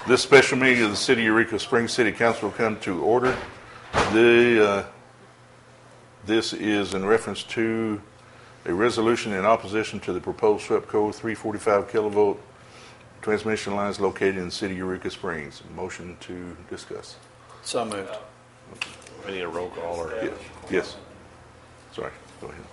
This special meeting of the City of Eureka Springs City Council will come to order. This is in reference to a resolution in opposition to the proposed SWEPCO 345 kilovolt transmission lines located in the City of Eureka Springs. Motion to discuss. So moved. We need a roll call or? Yes. Sorry, go ahead.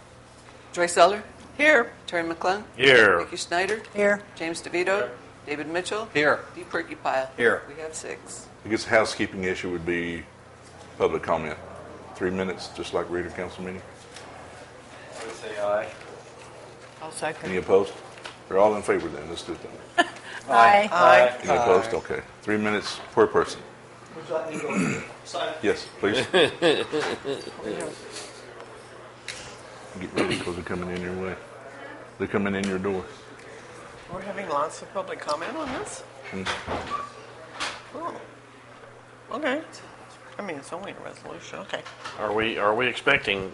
Joyce Eller? Here. Terry McClung? Here. Vicki Snyder? Here. James DeVito? David Mitchell? Here. Dee Perkypile? Here. We have 6. I guess the housekeeping issue would be public comment. 3 minutes, just like regular council meeting. I would say aye. I'll second. Any opposed? We're all in favor then. Let's do it then. Aye. Aye. Any opposed? Okay. 3 minutes per person. Yes, please. Get ready because they're coming in your way. They're coming in your door. We're having lots of public comment on this? Oh. Okay. I mean, it's only a resolution. Okay. Are we expecting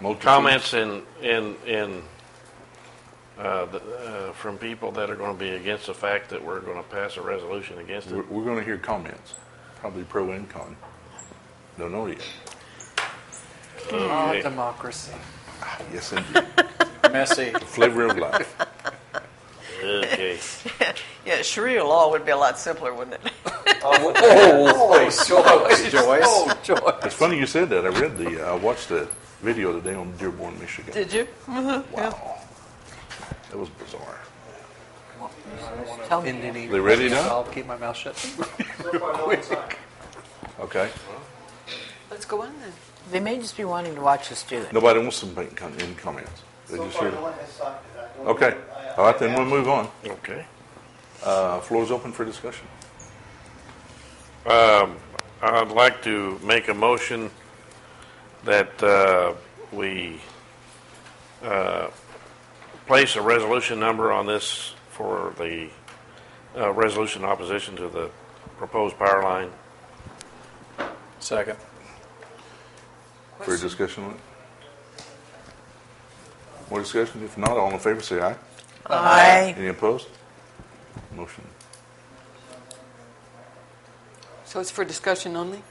Multitudes. comments from people that are going to be against the fact that we're going to pass a resolution against it? We're going to hear comments, probably pro and con. Don't know yet. Oh, democracy. Yes, indeed. Messy. The flavor of life. Okay. Yeah, Sharia law would be a lot simpler, wouldn't it? Joyce. It's funny you said that. I watched the video today on Dearborn, Michigan. Did you? Wow. That was bizarre. Tell me. They ready now? I'll keep my mouth shut. Okay. Let's go on then. They may just be wanting to watch us do it. Nobody wants to make any comments. They just hear. Okay. All right, then we'll move on. Okay. Floor is open for discussion. I'd like to make a motion that we place a resolution number on this for the resolution in opposition to the proposed power line. Second. For discussion on it? More discussion? If not, all in favor say aye. Aye. Any opposed? Motion. So it's for discussion only?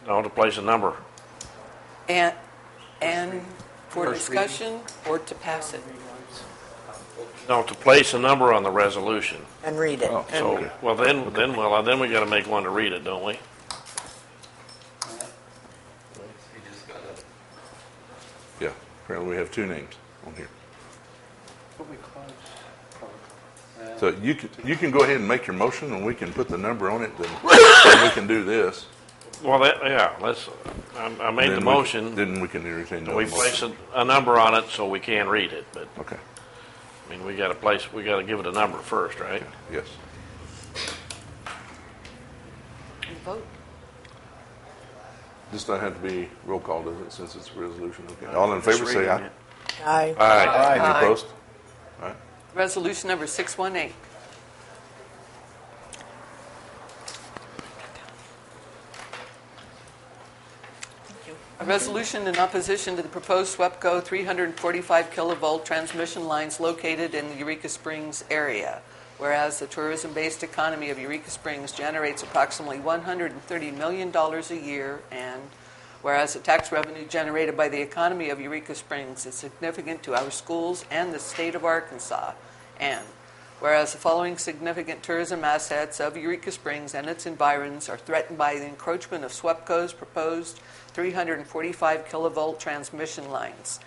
No, to place a number. And for First discussion or to pass it? No, to place a number on the resolution. And read it. Oh, So, okay. well, then we got to make one to read it, don't we? Yeah. Apparently we have 2 names on here. So you can go ahead and make your motion, and we can put the number on it. Then we can do this. Well, I made Then the motion. Then we can entertain the We motion. place a number on it so we can read it, but Okay. I mean we got to give it a number first, right? Yes. And vote. This doesn't have to be roll call, does it? Since it's a resolution. Okay. All in favor say aye. Aye. Aye. Any opposed? All right. Resolution number 618. A resolution in opposition to the proposed SWEPCO 345 kilovolt transmission lines located in the Eureka Springs area. Whereas the tourism-based economy of Eureka Springs generates approximately $130 million a year, and whereas the tax revenue generated by the economy of Eureka Springs is significant to our schools and the state of Arkansas, and whereas the following significant tourism assets of Eureka Springs and its environs are threatened by the encroachment of SWEPCO's proposed 345 kilovolt transmission lines.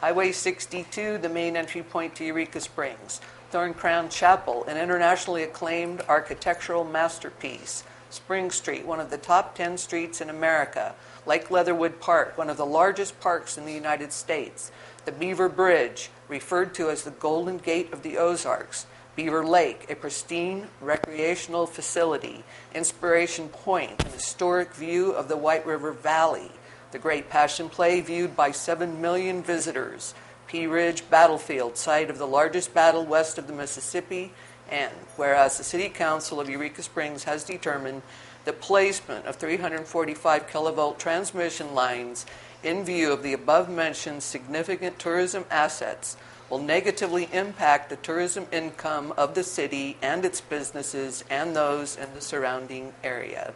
Highway 62, the main entry point to Eureka Springs. Thorncrown Chapel, an internationally acclaimed architectural masterpiece. Spring Street, one of the top 10 streets in America. Lake Leatherwood Park, one of the largest parks in the United States. The Beaver Bridge, referred to as the Golden Gate of the Ozarks. Beaver Lake, a pristine recreational facility. Inspiration Point, an historic view of the White River Valley. The Great Passion Play, viewed by 7 million visitors. Pea Ridge Battlefield, site of the largest battle west of the Mississippi. And whereas the City Council of Eureka Springs has determined the placement of 345 kilovolt transmission lines in view of the above-mentioned significant tourism assets will negatively impact the tourism income of the city and its businesses and those in the surrounding area.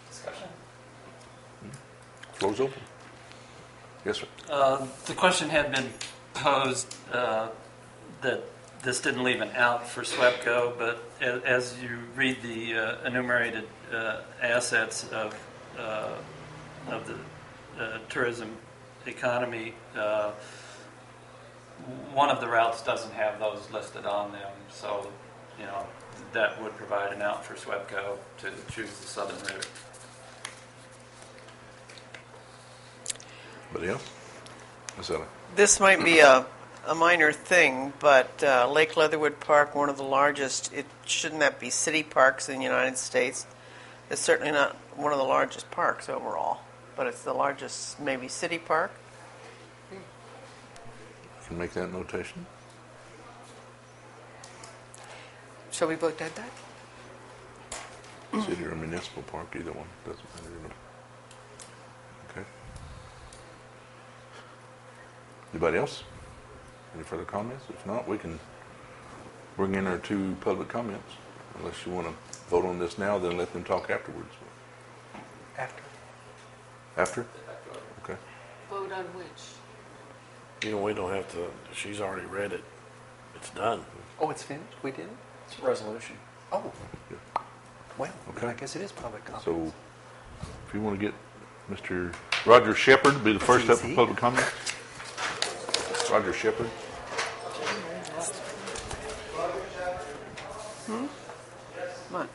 Discussion? Floor's open. Yes, sir. The question had been posed that this didn't leave an out for SWEPCO, but as you read the enumerated assets of the tourism economy, one of the routes doesn't have those listed on them, so that would provide an out for SWEPCO to choose the southern route. Anybody else? Ms. Ellen? This might be a minor thing, but Lake Leatherwood Park, one of the largest, shouldn't that be city parks in the United States? It's certainly not one of the largest parks overall, but it's the largest, maybe, city park. You can make that notation. Shall we vote that? City or municipal park, either one. Doesn't matter. Okay. Anybody else? Any further comments? If not, we can bring in our 2 public comments. Unless you want to vote on this now, then let them talk afterwards. After. After? Okay. Vote on which? We don't have to, she's already read it. It's done. Oh, it's finished? We did it? It's a resolution. Oh, Yeah. well, Okay. I guess it is public comment. So, if you want to get Mr. Roger Shepherd to be the first up for easy. public comment. Roger Shepherd. Come on.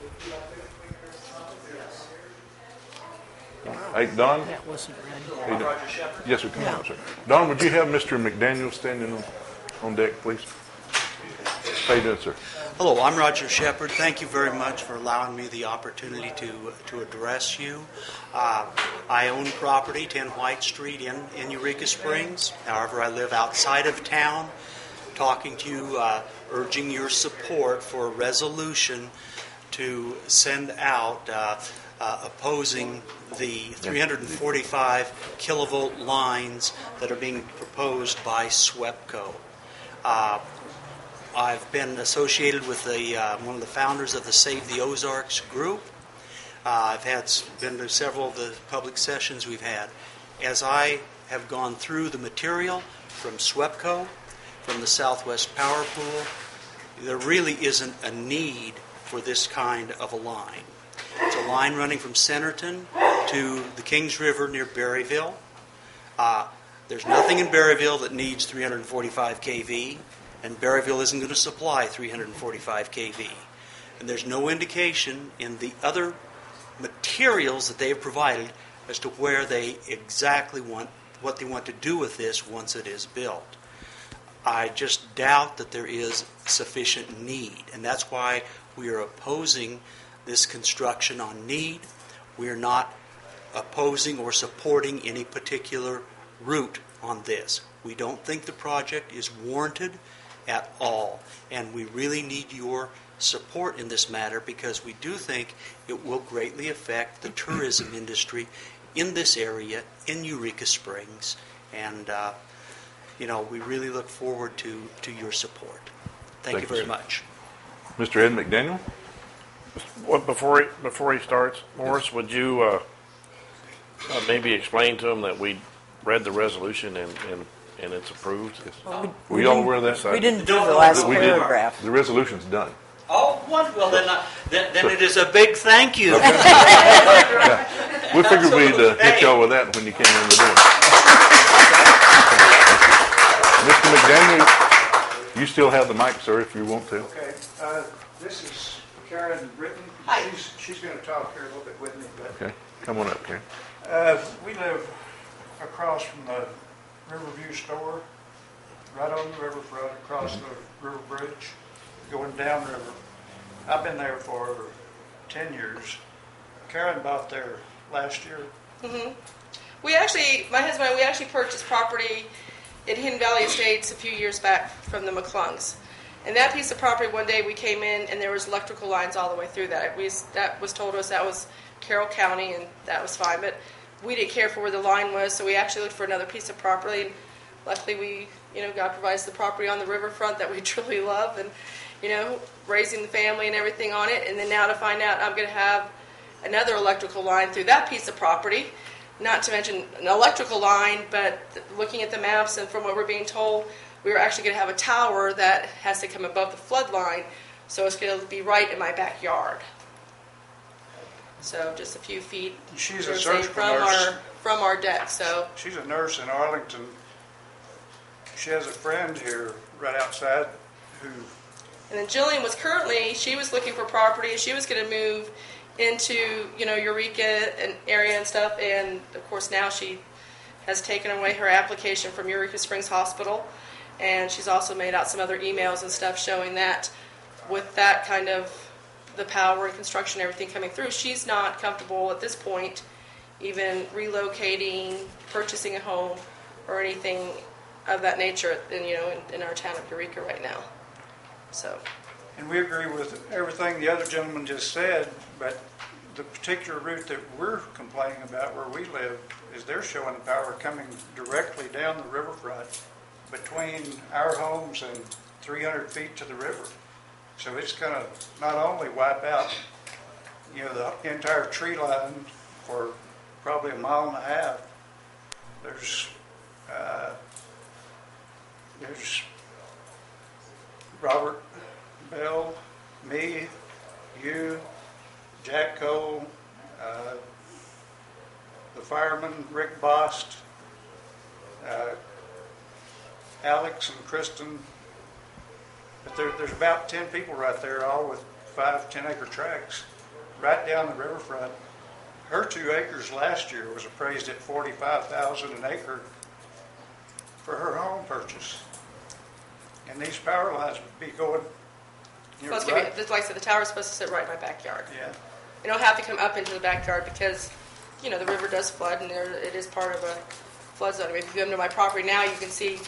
Hey, Don? That wasn't ready. Hey, Don. Yes, sir. Come on up, sir. Don, would you have Mr. McDaniel standing on deck, please? How you doing, sir? Hello, I'm Roger Shepherd. Thank you very much for allowing me the opportunity to address you. I own property, 10 White Street in Eureka Springs. However, I live outside of town. Talking to you, urging your support for a resolution to send out opposing the 345 kilovolt lines that are being proposed by SWEPCO. I've been associated with one of the founders of the Save the Ozarks group. I've been to several of the public sessions we've had. As I have gone through the material from SWEPCO, from the Southwest Power Pool, there really isn't a need for this kind of a line. It's a line running from Centerton to the Kings River near Berryville. There's nothing in Berryville that needs 345 kV, and Berryville isn't going to supply 345 kV. And there's no indication in the other materials that they have provided as to where they exactly what they want to do with this once it is built. I just doubt that there is sufficient need, and that's why we are opposing this construction on need. We are not opposing or supporting any particular route on this. We don't think the project is warranted at all, and we really need your support in this matter because we do think it will greatly affect the tourism industry in this area in Eureka Springs, and we really look forward to your support. Thank you very much. Mr. Ed McDaniel? Well, before he starts, Morris, would you maybe explain to him that we read the resolution and it's approved? Yes. Were you all aware of that? We didn't do the last We did. paragraph. The resolution's done. Oh, wonderful. Then it is a big thank you. Yeah. We figured we'd hit y'all with that when you came in the door. Mr. McDaniel, you still have the mic, sir, if you want to. Okay, this is Karen Britton. She's going to talk here a little bit with me. But, Okay, come on up, Karen. we live across from the Riverview store, right on the riverfront, across the river bridge, going downriver. I've been there for 10 years. Karen bought there last year. Mm-hmm. My husband and I, we actually purchased property at Hidden Valley Estates a few years back from the McClungs. And that piece of property, one day we came in and there was electrical lines all the way through that. That was told us that was Carroll County and that was fine. But we didn't care for where the line was, so we actually looked for another piece of property. And luckily, God provides the property on the riverfront that we truly love, and raising the family and everything on it. And then now to find out I'm going to have another electrical line through that piece of property, not to mention an electrical line, but looking at the maps and from what we're being told, we were actually going to have a tower that has to come above the flood line, so it's going to be right in my backyard. So just a few feet She's a surgical nurse. from our deck. So She's a nurse in Arlington. She has a friend here right outside who, and then Jillian she was looking for property. She was going to move into Eureka and area and stuff, and of course now she has taken away her application from Eureka Springs Hospital, and she's also made out some other emails and stuff showing that with that kind of the power and construction and everything coming through, she's not comfortable at this point even relocating, purchasing a home or anything of that nature in our town of Eureka right now. So, and we agree with everything the other gentleman just said, but the particular route that we're complaining about where we live is they're showing the power coming directly down the riverfront between our homes and 300 feet to the river. So it's going to not only wipe out, the entire tree line for probably a mile and a half. There's Robert Bell, me, you, Jack Cole, the fireman, Rick Bost, Alex and Kristen. But there's about 10 people right there, all with 5-10 acre tracts, right down the riverfront. Her 2 acres last year was appraised at $45,000 an acre for her home purchase. And these power lines would be going, like I said, the tower's supposed to sit right in my backyard. Yeah. You don't have to come up into the backyard because, the river does flood and it is part of a flood zone. I mean, if you come to my property now, you can see,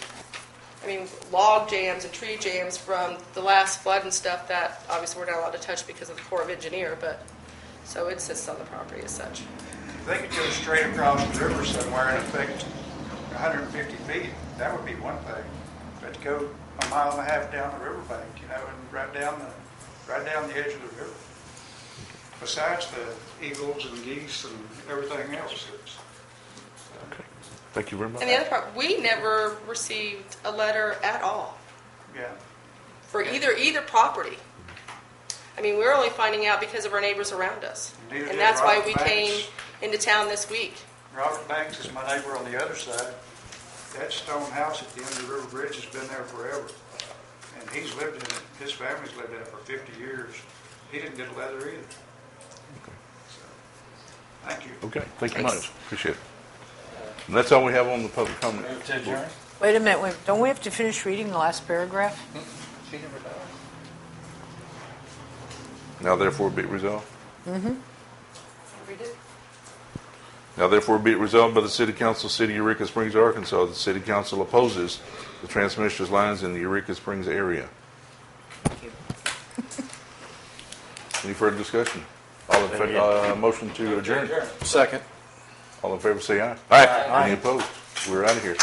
log jams and tree jams from the last flood and stuff that obviously we're not allowed to touch because of the Corps of Engineer, but so it sits on the property as such. If they could go straight across the river somewhere and affect 150 feet, that would be one thing. But to go a mile and a half down the riverbank, and right down the edge of the river. Besides the eagles and geese and everything else. Okay. Thank you very much. And the other part, we never received a letter at all. Yeah. For either property. We're only finding out because of our neighbors around us. Neither And did that's why Robert we Banks. came into town this week. Robert Banks is my neighbor on the other side. That stone house at the end of the river bridge has been there forever. And he's lived in it. His family's lived in it for 50 years. He didn't get a letter either. Okay. So, thank you. Okay, thank you much. Appreciate it. And that's all we have on the public comment. Move to adjourn. Wait a minute, don't we have to finish reading the last paragraph? She never does. Now therefore be it resolved. Read it. Now therefore be it resolved by the City Council, City of Eureka Springs, Arkansas, the City Council opposes the transmission lines in the Eureka Springs area. Thank you. Any further discussion? All in favor, motion to adjourn. Second. All in favor say aye. Aye. Any opposed? We're out of here.